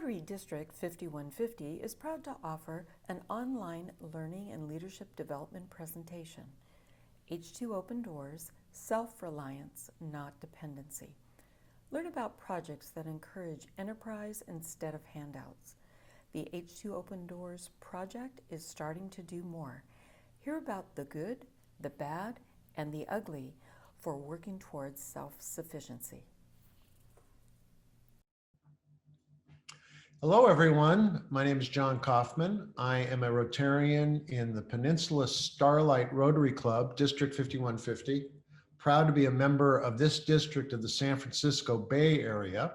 Rotary District 5150 is proud to offer an online learning and leadership development presentation, H2OpenDoors, Self-Reliance, Not Dependency. Learn about projects that encourage enterprise instead of handouts. The H2OpenDoors project is starting to do more. Hear about the good, the bad, and the ugly for working towards self-sufficiency. Hello, everyone. My name is John Kaufman. I am a Rotarian in the Peninsula Starlight Rotary Club, District 5150. Proud to be a member of this district of the San Francisco Bay Area.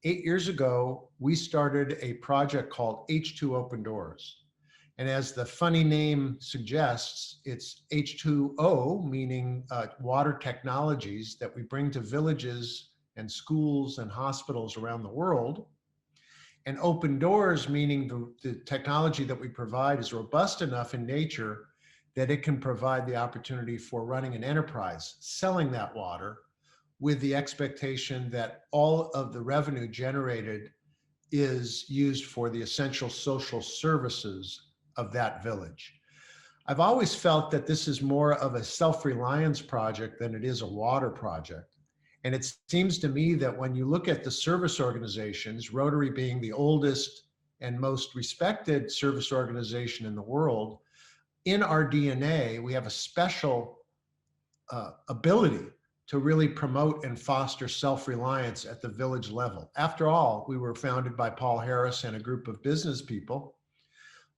8 years ago, we started a project called H2OpenDoors. And as the funny name suggests, it's H2O, meaning water technologies that we bring to villages and schools and hospitals around the world. And open doors, meaning the technology that we provide is robust enough in nature that it can provide the opportunity for running an enterprise, selling that water with the expectation that all of the revenue generated is used for the essential social services of that village. I've always felt that this is more of a self-reliance project than it is a water project. And it seems to me that when you look at the service organizations, Rotary being the oldest and most respected service organization in the world, in our DNA, we have a special ability to really promote and foster self-reliance at the village level. After all, we were founded by Paul Harris and a group of business people.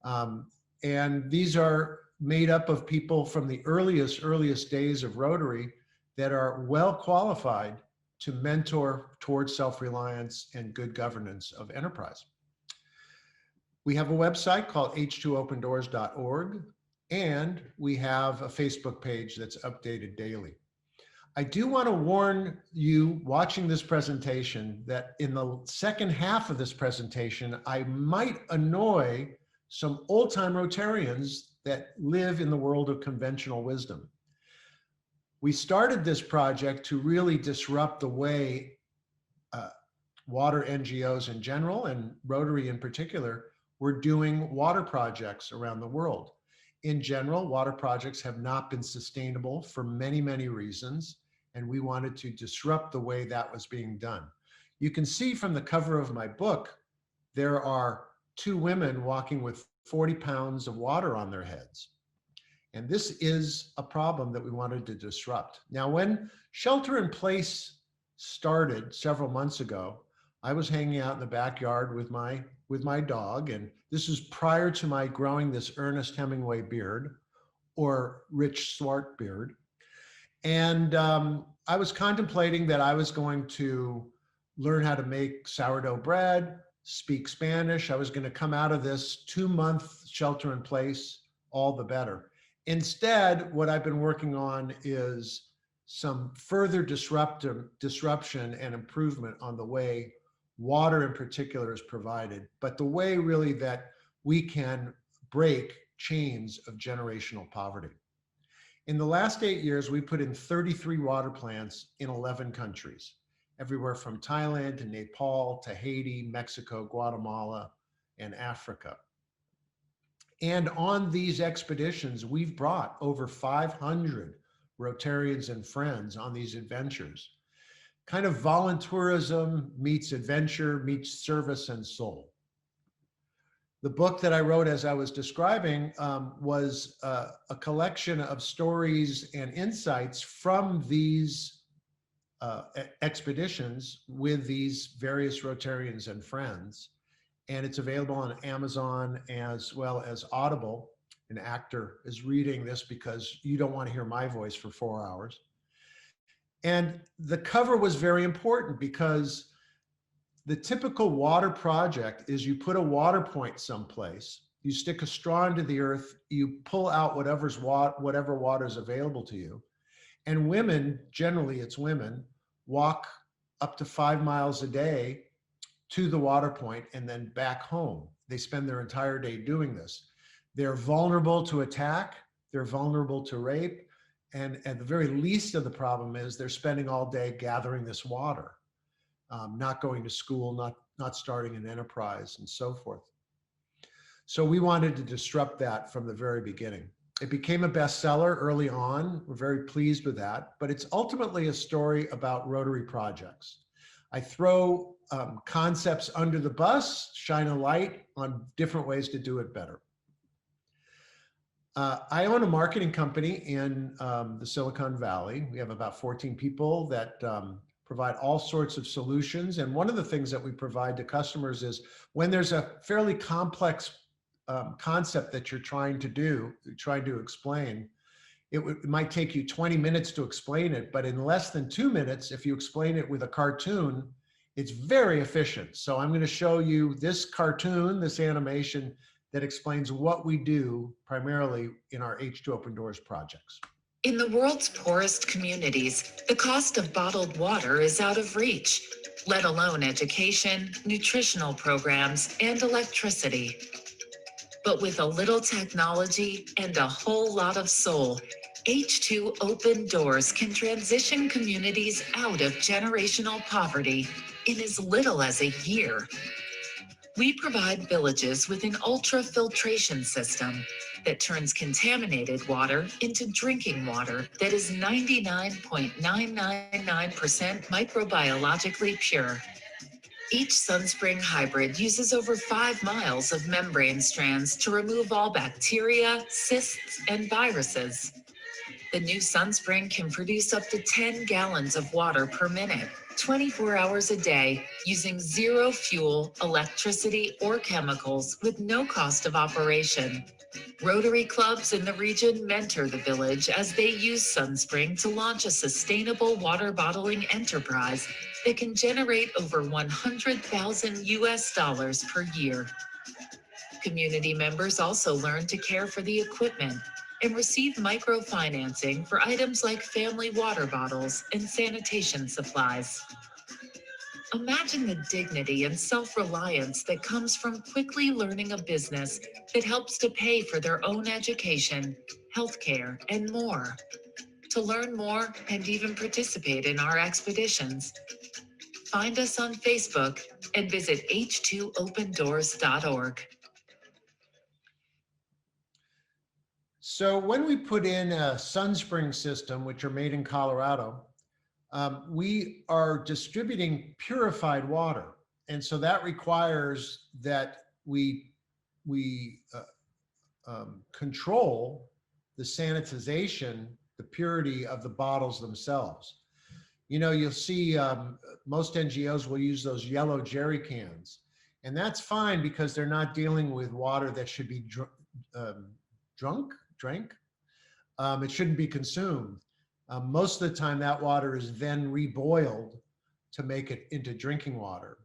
And these are made up of people from the earliest days of Rotary that are well qualified to mentor towards self-reliance and good governance of enterprise. We have a website called h2opendoors.org, and we have a Facebook page that's updated daily. I do want to warn you watching this presentation that in the second half of this presentation, I might annoy some old-time Rotarians that live in the world of conventional wisdom. We started this project to really disrupt the way water NGOs in general and Rotary in particular were doing water projects around the world. In general, water projects have not been sustainable for many, many reasons, and we wanted to disrupt the way that was being done. You can see from the cover of my book, there are two women walking with 40 pounds of water on their heads. And this is a problem that we wanted to disrupt. Now, when shelter in place started several months ago, I was hanging out in the backyard with my dog, and this is prior to my growing this Ernest Hemingway beard, or Rich Swart beard. And I was contemplating that I was going to learn how to make sourdough bread, speak Spanish. I was going to come out of this 2-month shelter in place, all the better. Instead, what I've been working on is some further disruption and improvement on the way water in particular is provided, but the way really that we can break chains of generational poverty. In the last 8 years, we put in 33 water plants in 11 countries, everywhere from Thailand to Nepal to Haiti, Mexico, Guatemala, and Africa. And on these expeditions, we've brought over 500 Rotarians and friends on these adventures. Kind of voluntourism meets adventure, meets service and soul. The book that I wrote, as I was describing, was a collection of stories and insights from these expeditions with these various Rotarians and friends. And it's available on Amazon as well as Audible. An actor is reading this because you don't want to hear my voice for 4 hours. And the cover was very important because the typical water project is you put a water point someplace, you stick a straw into the earth, you pull out whatever water is available to you. And women, generally it's women, walk up to 5 miles a day to the water point and then back home. They spend their entire day doing this. They're vulnerable to attack, they're vulnerable to rape, and at the very least of the problem is they're spending all day gathering this water, not going to school, not starting an enterprise, and so forth. So we wanted to disrupt that from the very beginning. It became a bestseller early on. We're very pleased with that, but it's ultimately a story about Rotary projects. I throw concepts under the bus, shine a light on different ways to do it better. I own a marketing company in the Silicon Valley. We have about 14 people that provide all sorts of solutions. And one of the things that we provide to customers is when there's a fairly complex concept that you're trying to explain, it might take you 20 minutes to explain it, but in less than 2 minutes, if you explain it with a cartoon, it's very efficient. So I'm going to show you this cartoon, this animation that explains what we do primarily in our H2OpenDoors projects. In the world's poorest communities, the cost of bottled water is out of reach, let alone education, nutritional programs, and electricity. But with a little technology and a whole lot of soul, H2OpenDoors can transition communities out of generational poverty in as little as a year. We provide villages with an ultrafiltration system that turns contaminated water into drinking water that is 99.999% microbiologically pure. Each SunSpring hybrid uses over 5 miles of membrane strands to remove all bacteria, cysts, and viruses. The new SunSpring can produce up to 10 gallons of water per minute, 24 hours a day, using zero fuel, electricity, or chemicals with no cost of operation. Rotary clubs in the region mentor the village as they use SunSpring to launch a sustainable water bottling enterprise that can generate over $100,000 per year. Community members also learn to care for the equipment and receive microfinancing for items like family water bottles and sanitation supplies. Imagine the dignity and self-reliance that comes from quickly learning a business that helps to pay for their own education, healthcare, and more. To learn more and even participate in our expeditions, find us on Facebook and visit h2opendoors.org. So when we put in a SunSpring system, which are made in Colorado, we are distributing purified water. And so that requires that we control the sanitization, the purity of the bottles themselves. You know, you'll see most NGOs will use those yellow jerry cans. And that's fine because they're not dealing with water that should be drank. It shouldn't be consumed. Most of the time that water is then reboiled to make it into drinking water.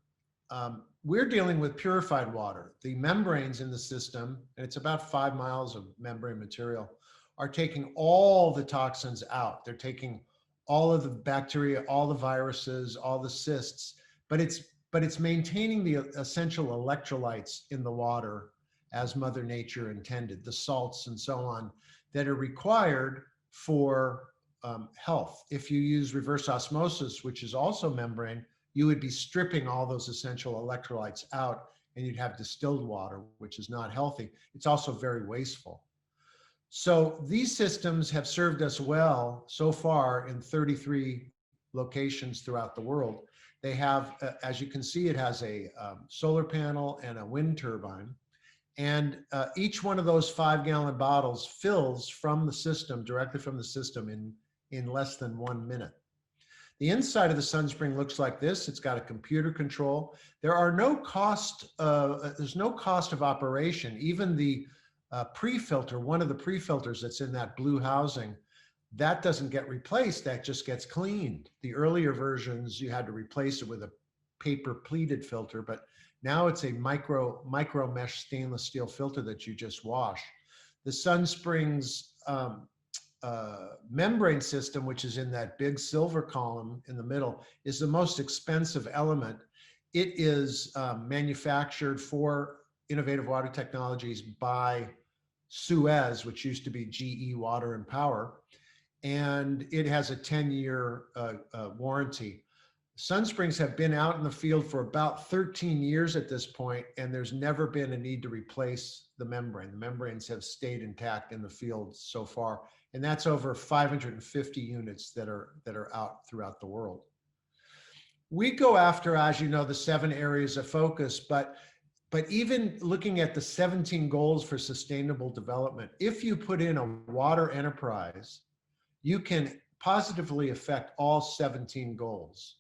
We're dealing with purified water. The membranes in the system, and it's about 5 miles of membrane material, are taking all the toxins out. They're taking all of the bacteria, all the viruses, all the cysts, but it's maintaining the essential electrolytes in the water as Mother Nature intended, the salts and so on that are required for health. If you use reverse osmosis, which is also membrane, you would be stripping all those essential electrolytes out and you'd have distilled water, which is not healthy. It's also very wasteful. So these systems have served us well so far in 33 locations throughout the world. They have, as you can see, it has a solar panel and a wind turbine. And each one of those 5-gallon bottles fills from the system, directly from the system in less than 1 minute. The inside of the SunSpring looks like this. It's got a computer control. There's no cost of operation. Even the pre-filter, one of the pre-filters that's in that blue housing, that doesn't get replaced, that just gets cleaned. The earlier versions, you had to replace it with a paper pleated filter, but now it's a micro mesh stainless steel filter that you just wash. The SunSpring's membrane system, which is in that big silver column in the middle, is the most expensive element. It is manufactured for Innovative Water Technologies by Suez, which used to be GE Water and Power, and it has a 10-year warranty. Sun Springs have been out in the field for about 13 years at this point, and there's never been a need to replace the membrane. The membranes have stayed intact in the field so far, and that's over 550 units that are out throughout the world. We go after, as you know, the 7 areas of focus, but even looking at the 17 goals for sustainable development, if you put in a water enterprise, you can positively affect all 17 goals.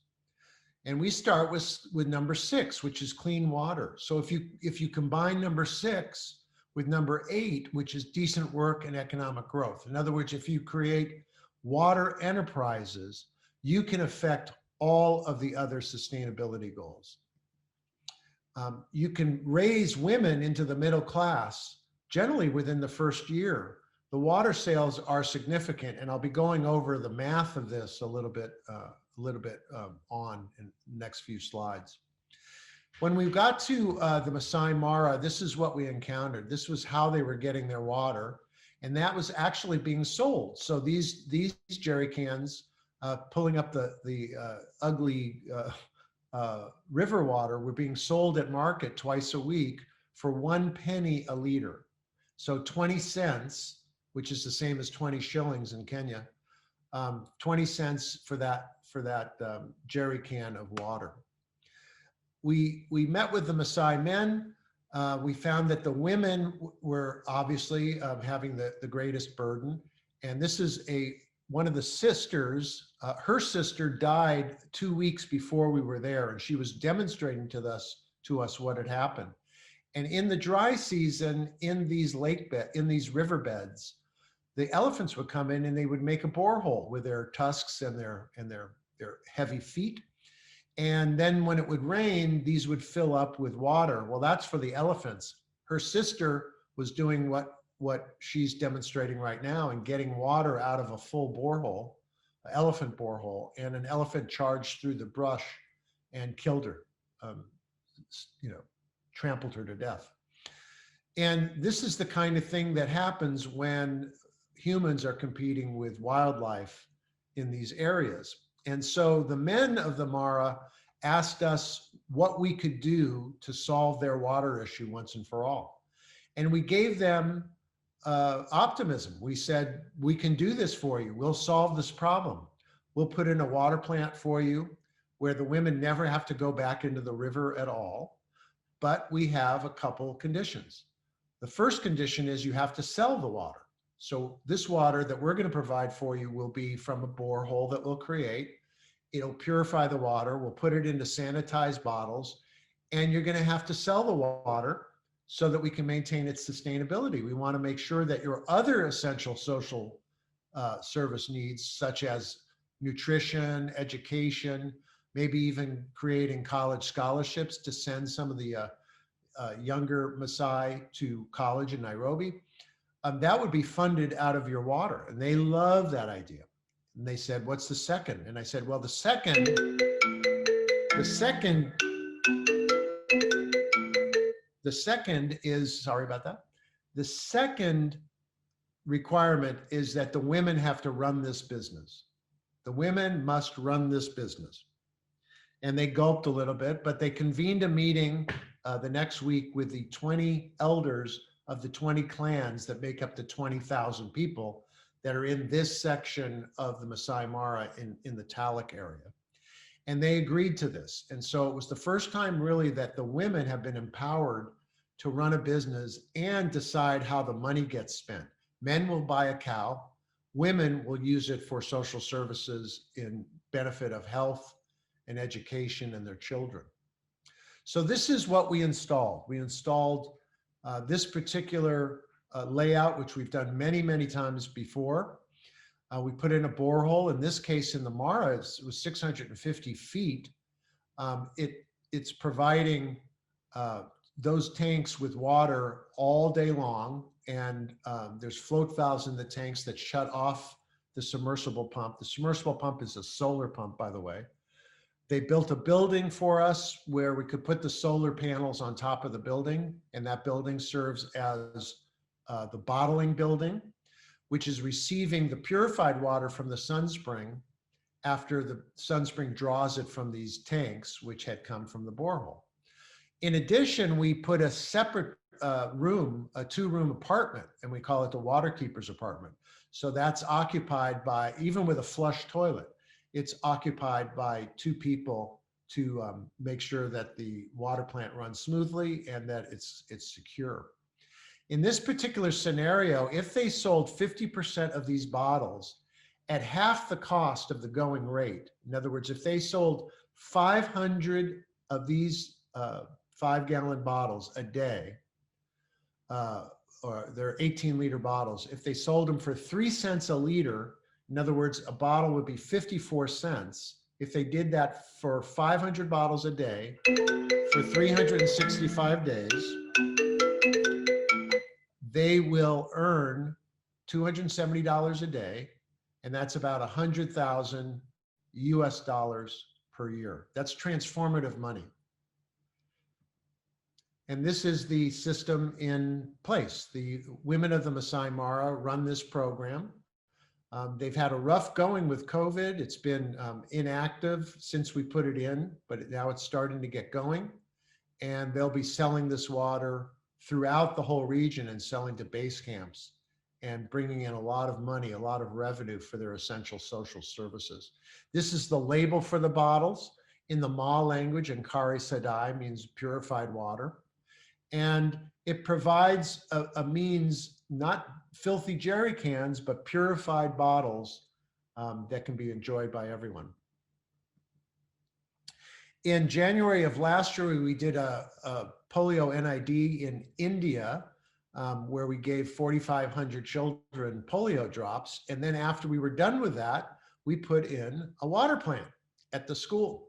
And we start with number 6, which is clean water. So if you combine number 6 with number 8, which is decent work and economic growth. In other words, if you create water enterprises, you can affect all of the other sustainability goals. You can raise women into the middle class generally within the first year. The water sales are significant, and I'll be going over the math of this a little bit on in the next few slides. When we got to the Masai Mara, this is what we encountered. This was how they were getting their water, and that was actually being sold. So these jerry cans pulling up the ugly river water were being sold at market twice a week for 1 penny a liter. So 20 cents, which is the same as 20 shillings in Kenya, 20 cents for that jerry can of water. We met with the Maasai men. We found that the women were obviously having the greatest burden. And this is one of the sisters, her sister died 2 weeks before we were there, and she was demonstrating to us what had happened. And in the dry season, in these riverbeds, the elephants would come in and they would make a borehole with their tusks and their heavy feet. And then when it would rain, these would fill up with water. Well, that's for the elephants. Her sister was doing what she's demonstrating right now and getting water out of a full borehole, an elephant borehole, and an elephant charged through the brush and killed her, trampled her to death. And this is the kind of thing that happens when humans are competing with wildlife in these areas. And so the men of the Mara asked us what we could do to solve their water issue once and for all. And we gave them optimism. We said, we can do this for you. We'll solve this problem. We'll put in a water plant for you where the women never have to go back into the river at all. But we have a couple conditions. The first condition is you have to sell the water. So this water that we're going to provide for you will be from a borehole that we'll create. It'll purify the water. We'll put it into sanitized bottles, and you're going to have to sell the water so that we can maintain its sustainability. We want to make sure that your other essential social service needs, such as nutrition, education, maybe even creating college scholarships to send some of the younger Maasai to college in Nairobi, that would be funded out of your water. And they love that idea. And they said, what's the second? And I said, well, the second is, sorry about that. The second requirement is that the women have to run this business. The women must run this business. And they gulped a little bit, but they convened a meeting the next week with the 20 elders of the 20 clans that make up the 20,000 people that are in this section of the Masai Mara in the Taluk area. And they agreed to this. And so it was the first time really that the women have been empowered to run a business and decide how the money gets spent. Men will buy a cow. Women will use it for social services in benefit of health and education and their children. So this is what we installed. We installed this particular layout, which we've done many, many times before. We put in a borehole. In this case, in the Mara, it was 650 feet. It's providing those tanks with water all day long. And there's float valves in the tanks that shut off the submersible pump. The submersible pump is a solar pump, by the way. They built a building for us where we could put the solar panels on top of the building, and that building serves as the bottling building, which is receiving the purified water from the Sun Spring after the Sunspring draws it from these tanks, which had come from the borehole. In addition, we put a separate room, a 2-room apartment, and we call it the water keeper's apartment. So that's occupied by, even with a flush toilet, it's occupied by 2 people to make sure that the water plant runs smoothly and that it's secure. In this particular scenario, if they sold 50% of these bottles at half the cost of the going rate, in other words, if they sold 500 of these 5-gallon bottles a day, or they're 18-liter bottles, if they sold them for 3 cents a liter, in other words, a bottle would be 54 cents. If they did that for 500 bottles a day for 365 days, they will earn $270 a day, and that's about 100,000 US dollars per year. That's transformative money. And this is the system in place. The women of the Masai Mara run this program. They've had a rough going with COVID. It's been inactive since we put it in, but now it's starting to get going. And they'll be selling this water throughout the whole region and selling to base camps and bringing in a lot of money, a lot of revenue for their essential social services. This is the label for the bottles. In the Ma language, and Kari Sadai means purified water. And it provides a means, not filthy jerry cans, but purified bottles that can be enjoyed by everyone. In January of last year, we did a polio NID in India, where we gave 4,500 children polio drops. And then after we were done with that, we put in a water plant at the school.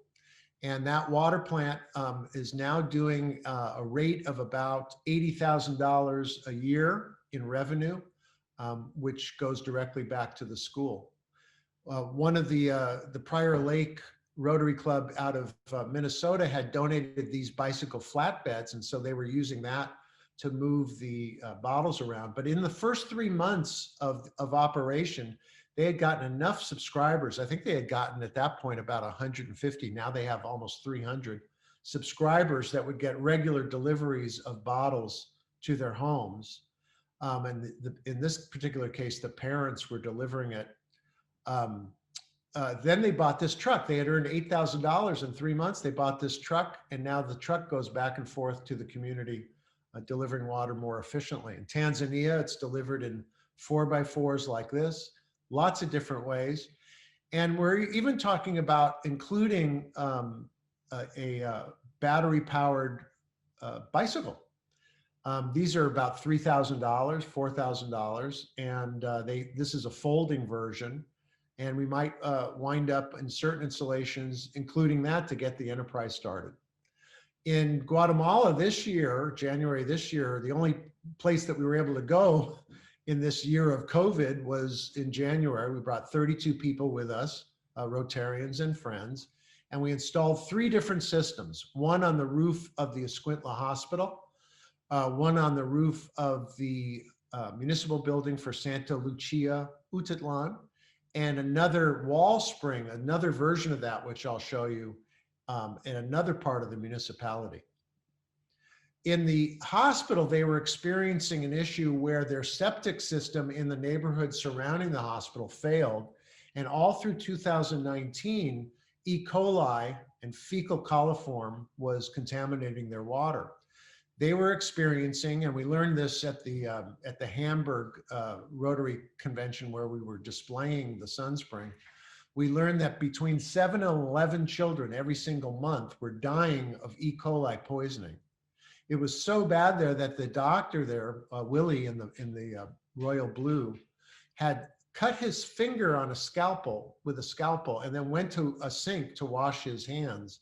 And that water plant is now doing a rate of about $80,000 a year in revenue, which goes directly back to the school. One of the Prior Lake Rotary Club out of Minnesota had donated these bicycle flatbeds, and so they were using that to move the bottles around. But in the first 3 months of operation, they had gotten enough subscribers. I think they had gotten at that point about 150. Now they have almost 300 subscribers that would get regular deliveries of bottles to their homes. And in this particular case, the parents were delivering it. Then they bought this truck. They had earned $8,000 in 3 months. They bought this truck, and now the truck goes back and forth to the community, delivering water more efficiently. In Tanzania, it's delivered in 4x4s like this. Lots of different ways. And we're even talking about including a battery-powered bicycle. These are about $3,000, $4,000, and this is a folding version. And we might wind up in certain installations, including that, to get the enterprise started. In Guatemala this year, January this year, the only place that we were able to go in this year of COVID was in January. We brought 32 people with us, Rotarians and friends, and we installed 3 different systems. One on the roof of the Escuintla Hospital, one on the roof of the municipal building for Santa Lucia, Utitlan, and another wall spring, another version of that, which I'll show you, in another part of the municipality. In the hospital, they were experiencing an issue where their septic system in the neighborhood surrounding the hospital failed. And all through 2019, E. coli and fecal coliform was contaminating their water. They were experiencing, and we learned this at the Hamburg Rotary Convention where we were displaying the Sunspring. We learned that between 7 and 11 children every single month were dying of E. coli poisoning. It was so bad there that the doctor there, Willie in the royal blue, had cut his finger on a scalpel with a scalpel and then went to a sink to wash his hands.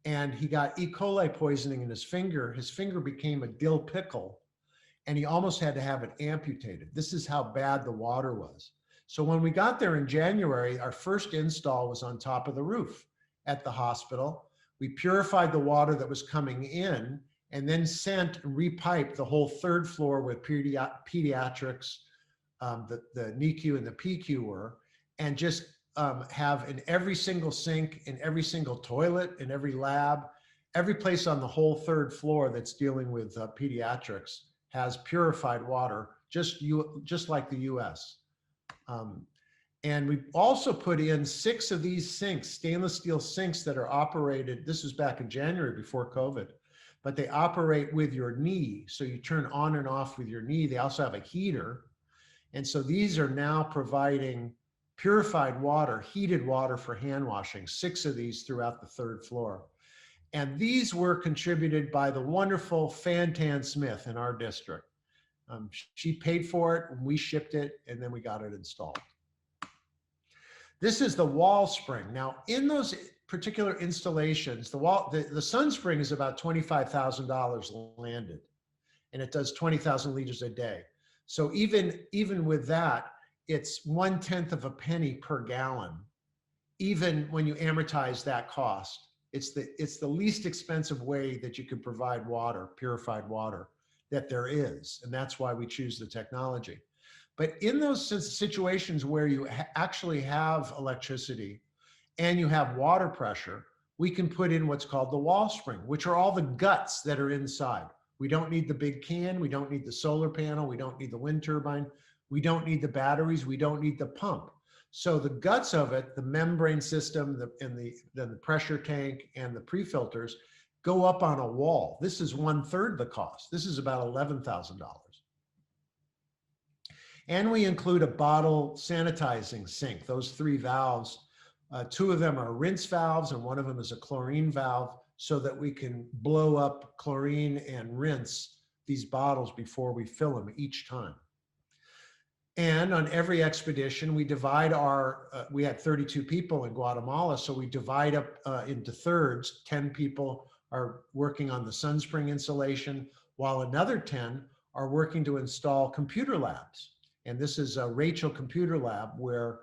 And he got E. coli poisoning in his finger. His finger became a dill pickle, and he almost had to have it amputated. This is how bad the water was. So when we got there in January, our first install was on top of the roof at the hospital. We purified the water that was coming in and then sent and repiped the whole 3rd floor with pediatrics, the NICU and the PQ were, and just have in every single sink, in every single toilet, in every lab, every place on the whole third floor that's dealing with pediatrics has purified water, just like the US. And we also put in 6 of these sinks, stainless steel sinks that are operated. This was back in January before COVID, but they operate with your knee. So you turn on and off with your knee. They also have a heater. And so these are now providing purified water, heated water for hand washing, 6 of these throughout the third floor. And these were contributed by the wonderful Fantan Smith in our district. She paid for it, and we shipped it, and then we got it installed. This is the wall spring. Now, in those particular installations, the Sunspring is about $25,000 landed, and it does 20,000 liters a day. So even with that, it's 1/10 of a penny per gallon. Even when you amortize that cost, it's the least expensive way that you can provide water, purified water, that there is, and that's why we choose the technology. But in those situations where you actually have electricity and you have water pressure, we can put in what's called the wall spring, which are all the guts that are inside. We don't need the big can, we don't need the solar panel, we don't need the wind turbine, we don't need the batteries, we don't need the pump. So the guts of it, the membrane system, the pressure tank, and the pre-filters go up on a wall. This is 1/3 the cost. This is about $11,000. And we include a bottle sanitizing sink, those 3 valves. 2 of them are rinse valves and 1 of them is a chlorine valve, so that we can blow up chlorine and rinse these bottles before we fill them each time. And on every expedition, we divide we had 32 people in Guatemala, so we divide up into thirds. 10 people are working on the Sunspring installation, while another 10 are working to install computer labs. And this is a Rachel computer lab where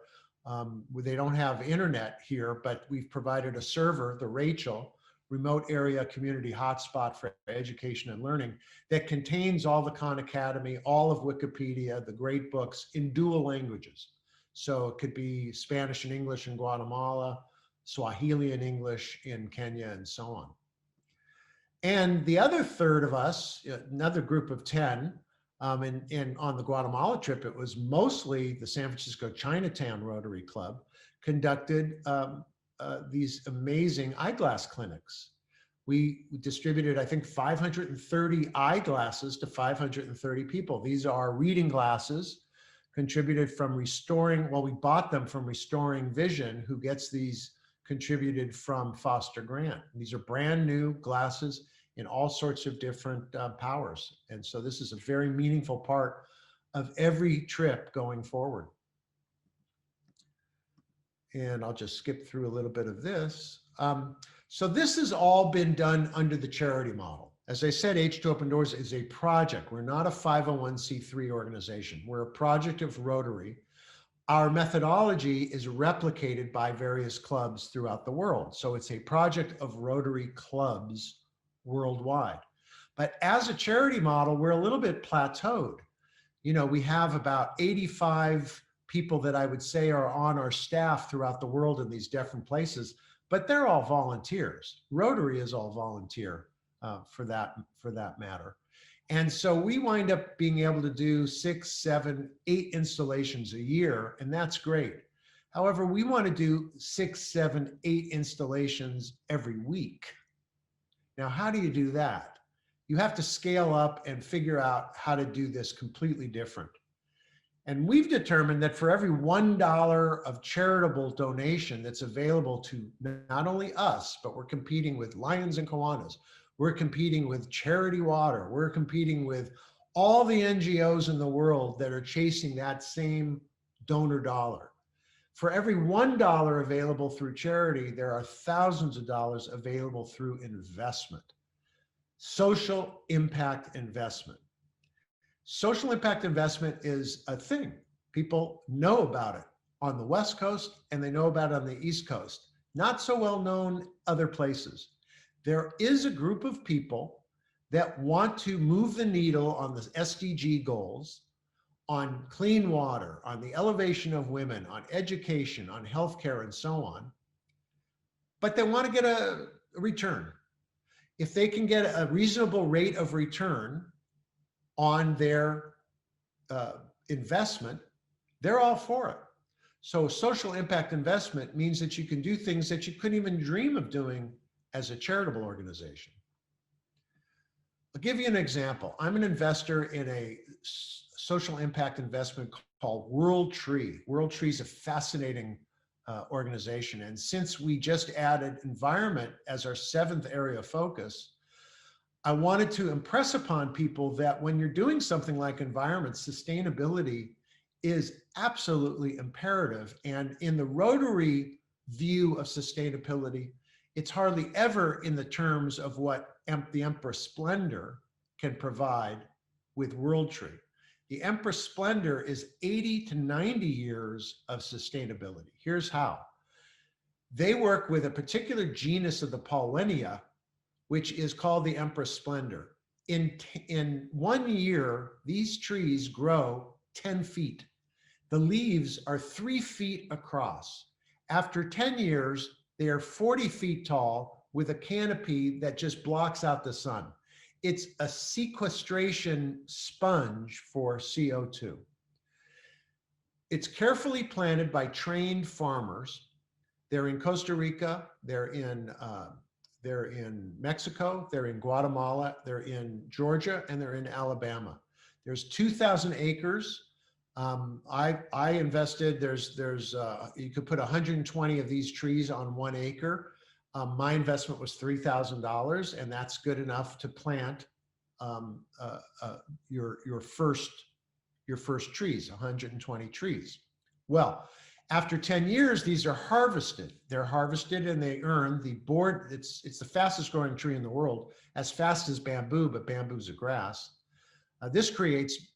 they don't have internet here, but we've provided a server, the Rachel remote area community hotspot for education and learning, that contains all the Khan Academy, all of Wikipedia, the great books in dual languages. So it could be Spanish and English in Guatemala, Swahili and English in Kenya, and so on. And the other third of us, another group of 10, and on the Guatemala trip, it was mostly the San Francisco Chinatown Rotary Club, conducted these amazing eyeglass clinics. We distributed, I think, 530 eyeglasses to 530 people. These are reading glasses contributed from we bought them from Restoring Vision, who gets these contributed from Foster Grant. These are brand new glasses in all sorts of different powers. And so this is a very meaningful part of every trip going forward. And I'll just skip through a little bit of this. So this has all been done under the charity model. As I said, H2OpenDoors is a project. We're not a 501c3 organization. We're a project of Rotary. Our methodology is replicated by various clubs throughout the world. So it's a project of Rotary clubs worldwide. But as a charity model, we're a little bit plateaued. You know, we have about 85 people that I would say are on our staff throughout the world in these different places, but they're all volunteers. Rotary is all volunteer for that matter. And so we wind up being able to do 6, 7, 8 installations a year, and that's great. However, we want to do 6, 7, 8 installations every week. Now, how do you do that? You have to scale up and figure out how to do this completely different. And we've determined that for every $1 of charitable donation that's available to not only us, but we're competing with Lions and Kiwanis, we're competing with Charity Water, we're competing with all the NGOs in the world that are chasing that same donor dollar. For every $1 available through charity, there are thousands of dollars available through investment. Social impact investment. Social impact investment is a thing. People know about it on the West Coast and they know about it on the East Coast. Not so well known other places. There is a group of people that want to move the needle on the SDG goals on clean water, on the elevation of women, on education, on healthcare, and so on, but they want to get a return. If they can get a reasonable rate of return on their investment, they're all for it. So social impact investment means that you can do things that you couldn't even dream of doing as a charitable organization. I'll give you an example. I'm an investor in a social impact investment called World Tree. World Tree is a fascinating organization. And since we just added environment as our 7th area of focus, I wanted to impress upon people that when you're doing something like environment, sustainability is absolutely imperative. And in the Rotary view of sustainability, it's hardly ever in the terms of what the Empress Splendor can provide with World Tree. The Empress Splendor is 80 to 90 years of sustainability. Here's how. They work with a particular genus of the Paullinia, which is called the Empress Splendor. In 1 year, these trees grow 10 feet. The leaves are 3 feet across. After 10 years, they are 40 feet tall with a canopy that just blocks out the sun. It's a sequestration sponge for CO2. It's carefully planted by trained farmers. They're in Costa Rica, they're in Mexico, they're in Guatemala, they're in Georgia, and they're in Alabama. There's 2,000 acres. I invested, you could put 120 of these trees on 1 acre. My investment was $3,000, and that's good enough to plant your first trees, 120 trees. Well, after 10 years, these are harvested. They're harvested and they earn the board. It's the fastest growing tree in the world, as fast as bamboo, but bamboo's a grass. This creates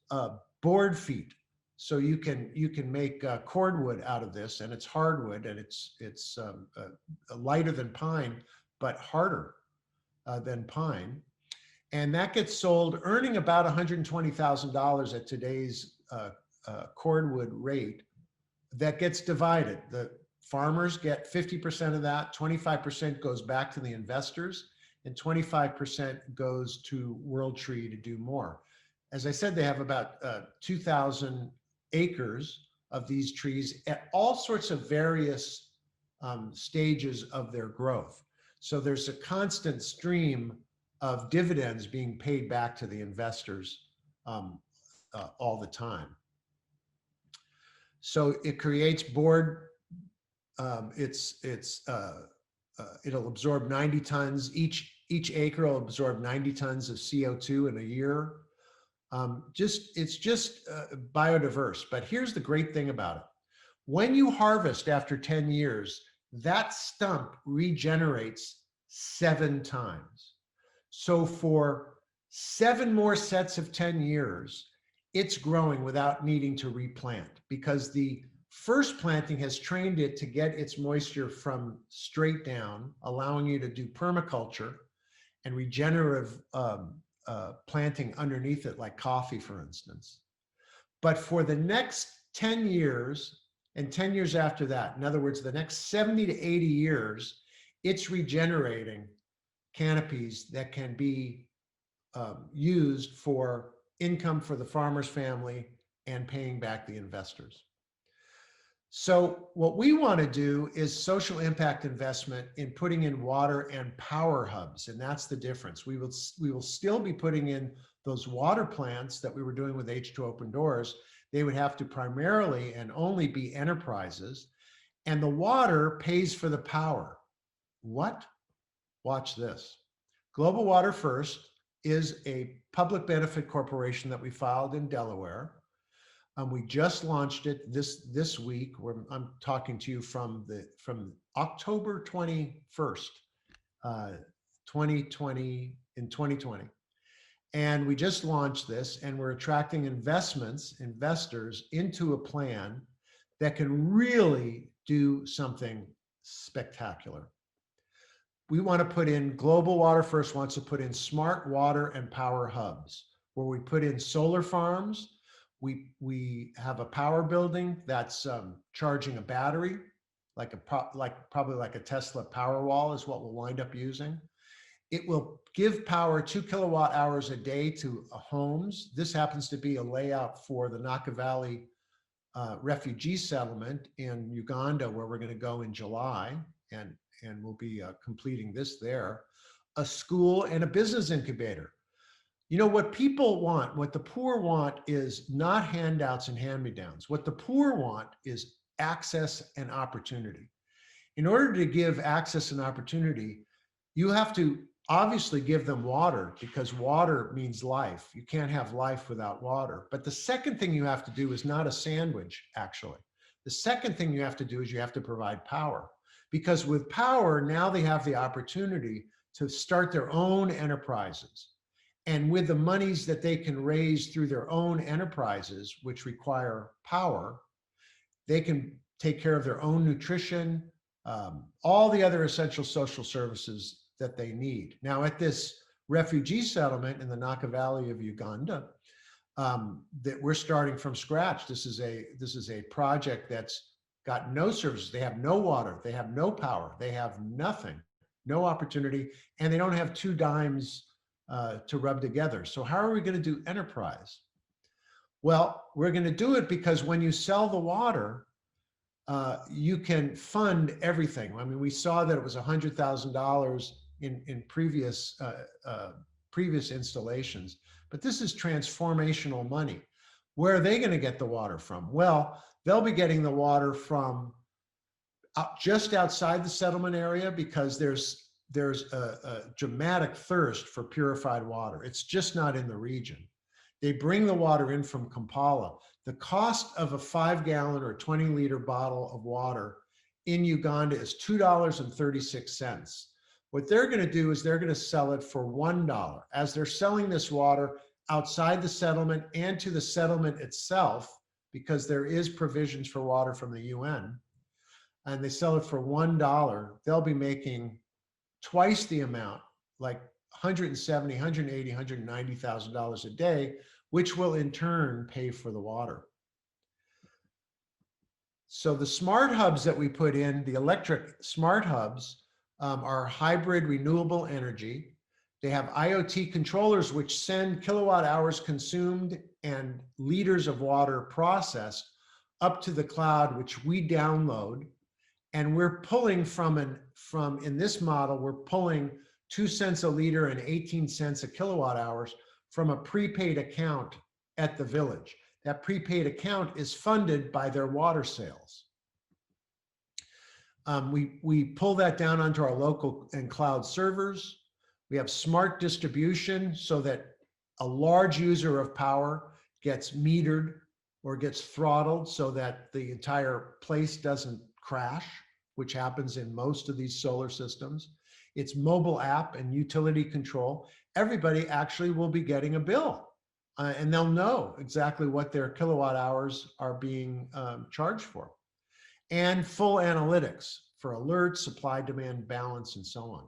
board feet. So you can make cordwood out of this, and it's hardwood, and it's lighter than pine, but harder than pine. And that gets sold, earning about $120,000 at today's cordwood rate. That gets divided. The farmers get 50% of that, 25% goes back to the investors, and 25% goes to World Tree to do more. As I said, they have about 2,000 acres of these trees at all sorts of various stages of their growth. So there's a constant stream of dividends being paid back to the investors all the time. So it creates board. It'll absorb 90 tons. Each acre will absorb 90 tons of CO2 in a year. It's just biodiverse. But here's the great thing about it. When you harvest after 10 years, that stump regenerates 7 times. So for 7 more sets of 10 years, it's growing without needing to replant, because the first planting has trained it to get its moisture from straight down, allowing you to do permaculture and regenerative planting underneath it, like coffee, for instance. But for the next 10 years and 10 years after that, in other words, the next 70 to 80 years, it's regenerating canopies that can be used for income for the farmer's family and paying back the investors. So what we want to do is social impact investment in putting in water and power hubs, and that's the difference. We will still be putting in those water plants that we were doing with H2OpenDoors. They would have to primarily and only be enterprises, and the water pays for the power. What? Watch this. Global Water First is a public benefit corporation that we filed in Delaware. We just launched it this week. I'm talking to you from October 21st, 2020, and we just launched this, and we're attracting investors into a plan that can really do something spectacular. We want to put in, Global Water First wants to put in smart water and power hubs, where we put in solar farms, We have a power building that's charging a battery, probably like a Tesla Powerwall is what we'll wind up using. It will give power 2 kilowatt hours a day to homes. This happens to be a layout for the Naka Valley refugee settlement in Uganda, where we're going to go in July, and we'll be completing this there. A school and a business incubator. You know, what people want, what the poor want, is not handouts and hand-me-downs. What the poor want is access and opportunity. In order to give access and opportunity, you have to obviously give them water, because water means life. You can't have life without water. But the second thing you have to do is not a sandwich, actually. The second thing you have to do is you have to provide power, because with power, now they have the opportunity to start their own enterprises. And with the monies that they can raise through their own enterprises, which require power, they can take care of their own nutrition, all the other essential social services that they need. Now, at this refugee settlement in the Naka Valley of Uganda, that we're starting from scratch. This is a project that's got no services. They have no water. They have no power. They have nothing, no opportunity, and they don't have 2 dimes to rub together. So how are we going to do enterprise? Well, we're going to do it because when you sell the water, you can fund everything. I mean, we saw that it was $100,000 in previous installations, but this is transformational money. Where are they going to get the water from? Well, they'll be getting the water from just outside the settlement area, because there's a dramatic thirst for purified water. It's just not in the region. They bring the water in from Kampala. The cost of a 5-gallon or 20-liter bottle of water in Uganda is $2.36. What they're going to do is they're going to sell it for $1. As they're selling this water outside the settlement and to the settlement itself, because there is provisions for water from the UN, and they sell it for $1, they'll be making twice the amount, like $170,000, $180,000, $190,000 a day, which will in turn pay for the water. So the smart hubs that we put in, the electric smart hubs, are hybrid renewable energy. They have IoT controllers which send kilowatt hours consumed and liters of water processed up to the cloud, which we download. And we're pulling in this model, we're pulling 2 cents a liter and 18 cents a kilowatt hours from a prepaid account at the village. That prepaid account is funded by their water sales. We pull that down onto our local and cloud servers. We have smart distribution so that a large user of power gets metered or gets throttled so that the entire place doesn't crash, which happens in most of these solar systems. It's mobile app and utility control. Everybody actually will be getting a bill, and they'll know exactly what their kilowatt hours are being charged for. And full analytics for alerts, supply demand balance, and so on.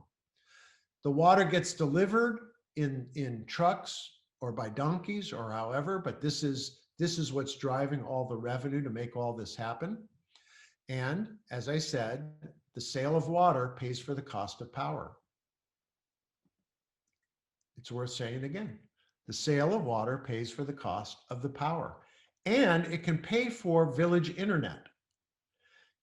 The water gets delivered in trucks or by donkeys or however, but this is what's driving all the revenue to make all this happen. And as I said, the sale of water pays for the cost of power. It's worth saying again. The sale of water pays for the cost of the power, and it can pay for village internet.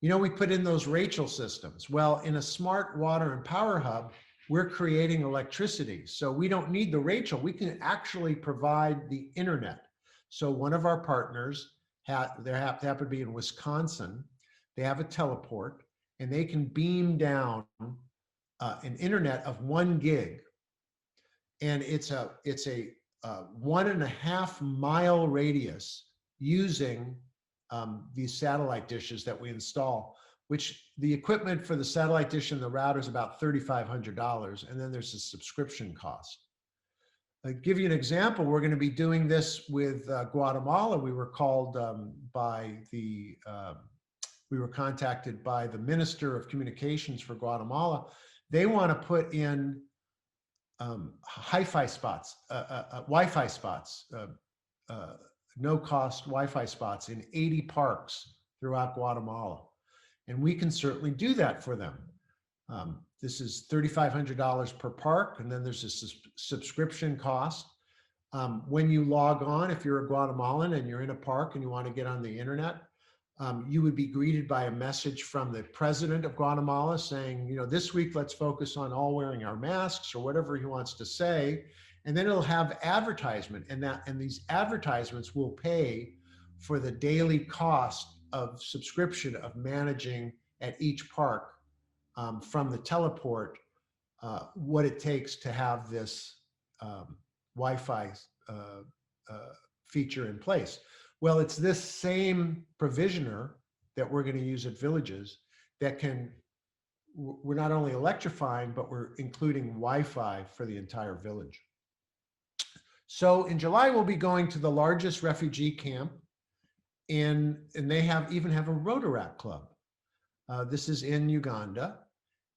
You know, we put in those Rachel systems. Well, in a smart water and power hub, we're creating electricity. So we don't need the Rachel. We can actually provide the internet. So one of our partners, they happen to be in Wisconsin. They have a teleport, and they can beam down an internet of 1 gig. And it's a 1.5 mile radius using these satellite dishes that we install, which the equipment for the satellite dish and the router is about $3,500. And then there's a subscription cost. I'll give you an example. We're going to be doing this with Guatemala. We were called we were contacted by the Minister of Communications for Guatemala. They want to put in hi-fi spots, Wi-Fi spots, no-cost Wi-Fi spots in 80 parks throughout Guatemala. And we can certainly do that for them. This is $3,500 per park, and then there's a subscription cost. When you log on, if you're a Guatemalan and you're in a park and you want to get on the internet, you would be greeted by a message from the president of Guatemala saying, you know, this week let's focus on all wearing our masks, or whatever he wants to say. And then it'll have advertisement, and these advertisements will pay for the daily cost of subscription of managing at each park from the teleport what it takes to have this Wi-Fi feature in place. Well, it's this same provisioner that we're going to use at villages that we're not only electrifying, but we're including Wi-Fi for the entire village. So in July, we'll be going to the largest refugee camp, and they even have a Rotaract club. This is in Uganda.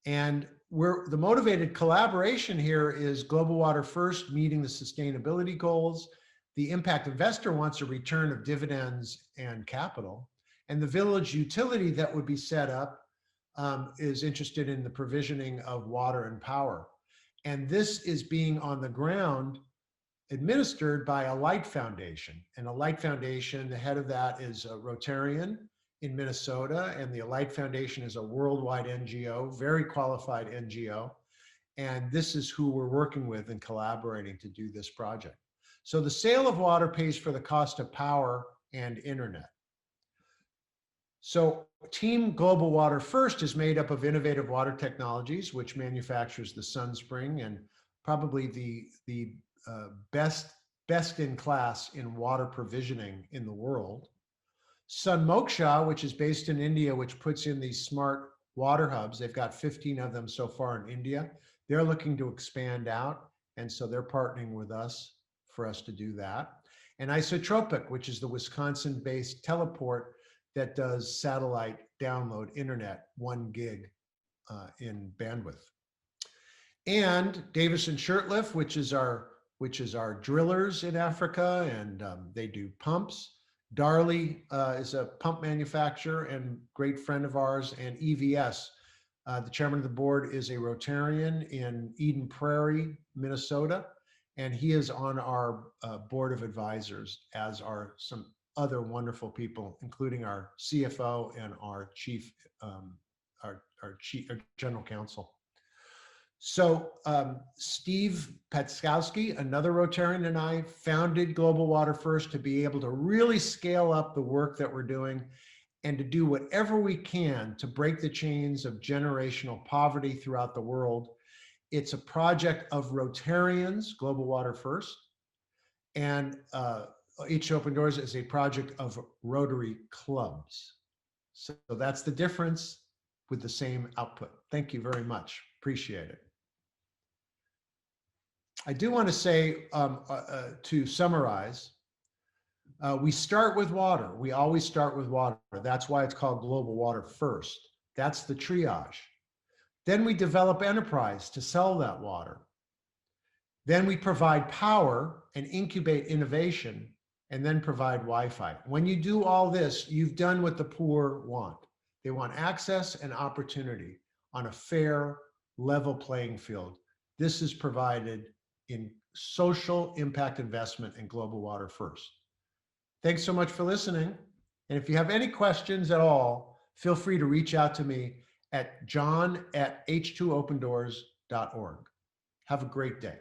And the motivated collaboration here is Global Water First meeting the sustainability goals. The impact investor wants a return of dividends and capital. And the village utility that would be set up is interested in the provisioning of water and power. And this is being on the ground administered by a Light Foundation. And a Light Foundation, the head of that is a Rotarian in Minnesota, and the Light Foundation is a worldwide NGO, very qualified NGO. And this is who we're working with and collaborating to do this project. So the sale of water pays for the cost of power and internet. So Team Global Water First is made up of Innovative Water Technologies, which manufactures the Sunspring and probably the best in class in water provisioning in the world. Sun Moksha, which is based in India, which puts in these smart water hubs. They've got 15 of them so far in India. They're looking to expand out, and so they're partnering with us for us to do that. And Isotropic, which is the Wisconsin-based teleport that does satellite download internet, 1 gig in bandwidth. And Davis and Shirtlift, which is our drillers in Africa, and they do pumps. Darley is a pump manufacturer and great friend of ours, and EVS. The chairman of the board is a Rotarian in Eden Prairie, Minnesota, and he is on our board of advisors, as are some other wonderful people, including our CFO and our general counsel. So Steve Patskowski, another Rotarian, and I founded Global Water First to be able to really scale up the work that we're doing and to do whatever we can to break the chains of generational poverty throughout the world. It's a project of Rotarians, Global Water First, and H2OpenDoors is a project of Rotary clubs. So that's the difference with the same output. Thank you very much. Appreciate it. I do want to say, to summarize, we start with water. We always start with water. That's why it's called Global Water First. That's the triage. Then we develop enterprise to sell that water. Then we provide power and incubate innovation, and then provide Wi-Fi. When you do all this, you've done what the poor want. They want access and opportunity on a fair, level playing field. This is provided in social impact investment in Global Water First. Thanks so much for listening. And if you have any questions at all, feel free to reach out to me at john@h2opendoors.org. Have a great day.